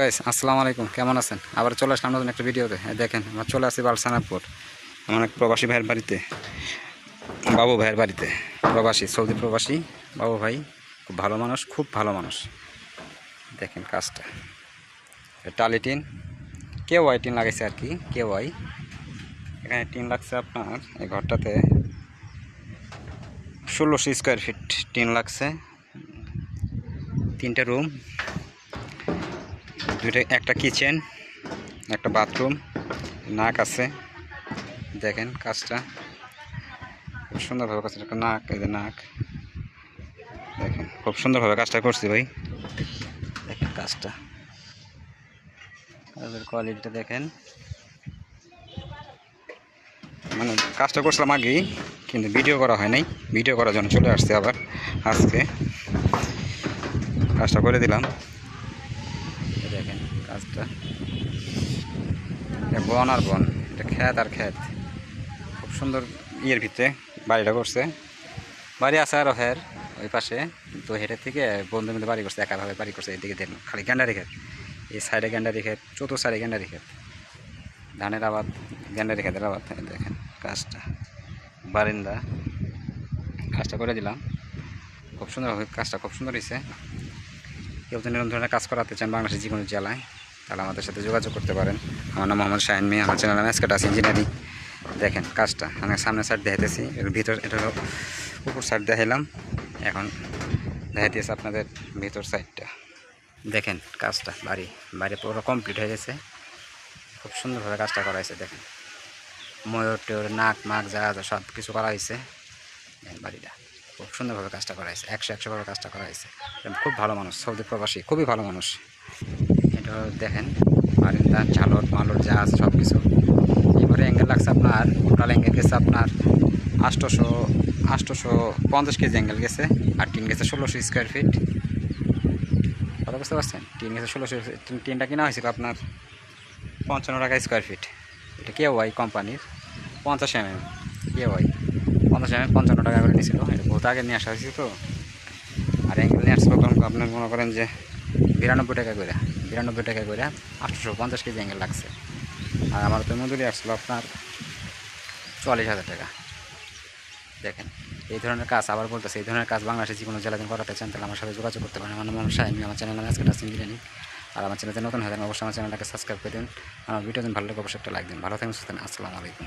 Guys আসসালামু আলাইকুম, কেমন আছেন? আবার চলে আসলাম নতুন একটা ভিডিওতে। দেখেন আমরা চলে আসছি বালসানাপুর, আমার এক প্রবাসী ভাইয়ের বাড়িতে, বাবু ভাইয়ের বাড়িতে। প্রবাসী, সৌদি প্রবাসী বাবু ভাই, খুব ভালো মানুষ, খুব ভালো মানুষ। দেখেন কাজটা, টালি টিন, কে ওয়াই টিন লাগাইছে আর কি, কে ওয়াই। এখানে টিন লাগছে আপনার এই ঘরটাতে 1600 স্কোয়ার ফিট টিন লাগছে। 3টে রুম, একটা কিচেন, একটা বাথরুম, নাক আছে। দেখেন কাজটা খুব সুন্দরভাবে কাজটা, একটা নাক, এই যে নাক। দেখেন খুব সুন্দরভাবে কাজটা করছি ভাই। দেখেন কাজটা, কাজের কোয়ালিটিটা দেখেন। মানে কাজটা করছিলাম আগেই, কিন্তু ভিডিও করা হয় নাই। ভিডিও করার জন্য চলে আসছে আবার আজকে, কাজটা করে দিলাম। দেখেন কাজটা, বন আর বন, এটা ক্ষেত আর ক্ষেত। খুব সুন্দর ইয়ের ভিতরে বাড়িটা করছে। বাড়ি আছে আরও হের ওই পাশে, তো হেঁটের থেকে বন্ধু মিলে বাড়ি করছে, একাভাবে বাড়ি করছে। এদিকে দেখুন খালি গ্যান্ডারি ক্ষেত, এই সাইডে গ্যান্ডারি ক্ষেত, চতুর্থ সাইডে গ্যান্ডারি ক্ষেত, ধানের আবাদ, গ্যান্ডারি ক্ষেতের আবাদ। দেখেন কাজটা, বারিন্দা, কাজটা করে দিলাম। খুব সুন্দর কাজটা, খুব সুন্দর হয়েছে। কেউ যদি এরকম ধরনের কাজ করাতে চান বাংলাদেশের যে কোনো জেলায়, তাহলে আমাদের সাথে যোগাযোগ করতে পারেন। আমার নাম মোহাম্মদ শাহিন মিয়া, আমার চ্যানেল নাম এসকেটাস ইঞ্জিনিয়ারিং। দেখেন কাজটা, আমি সামনের সাইড দেখাইতেছি, এর ভিতর এটা হলো উপর সাইড দেখাইলাম, এখন দেখাইতেছে আপনাদের ভিতর সাইডটা। দেখেন কাজটা, বাড়ি পুরো কমপ্লিট হয়ে গেছে। খুব সুন্দরভাবে কাজটা করা হয়েছে। দেখেন ময়ূর টয়ূর, নাক মাক যা যা সব কিছু করা হয়েছে। বাড়িটা খুব সুন্দরভাবে কাজটা করা হয়েছে, 100% কাজটা করা হয়েছে। খুব ভালো মানুষ, সৌদি প্রবাসী, খুবই ভালো মানুষ। এটা দেখেন বারিন্দা, ঝালর মালর যা আছে সব কিছু। এবারে অ্যাঙ্গেল লাগছে আপনার, টোটাল অ্যাঙ্গেল গেছে আপনার 850 কেজি অ্যাঙ্গেল গেছে। আর টিন গেছে 1600 স্কোয়ার ফিট। কথা বুঝতে পারছেন? টিন গেছে 1600। টিনটা কিনা হয়েছিল আপনার 55 টাকা স্কোয়ার ফিট। এটা কে ওয়াই কোম্পানির 50 mm, কে ওয়াই 50 mm 55 টাকা করে নিয়েছিল। এটা বহুত আগে নিয়ে আসা হয়েছিল তো। আর অ্যাঙ্গেল নিয়ে আসছিল তখন আপনার মনে করেন যে 92 টাকা করে, 850 কেজি অ্যাঙ্গেল লাগছে। আর আমার তো মজুরি আসছিলো আপনার 44,000 টাকা। দেখেন এই ধরনের কাজ, আবার বলতেছে, এই ধরনের কাজ বাংলাদেশে যে কোনো জেলাতে করাতে চান তাহলে আমার সাথে যোগাযোগ করতে পারেন। আমার নাম শাহিন, আমার চ্যানেল নাম এসকেটাস ইঞ্জিনিয়ারিং। আর আমার চ্যানেলে নতুন হয়ে যান অবশ্যই আমার চ্যানেলটাকে সাবস্ক্রাইব করে দিন। আমার ভিডিও দিন ভালো লাগে অবশ্যই একটা লাইক দিন। ভালো থাকেন, সুস্থ থাকেন। আসসালামু আলাইকুম।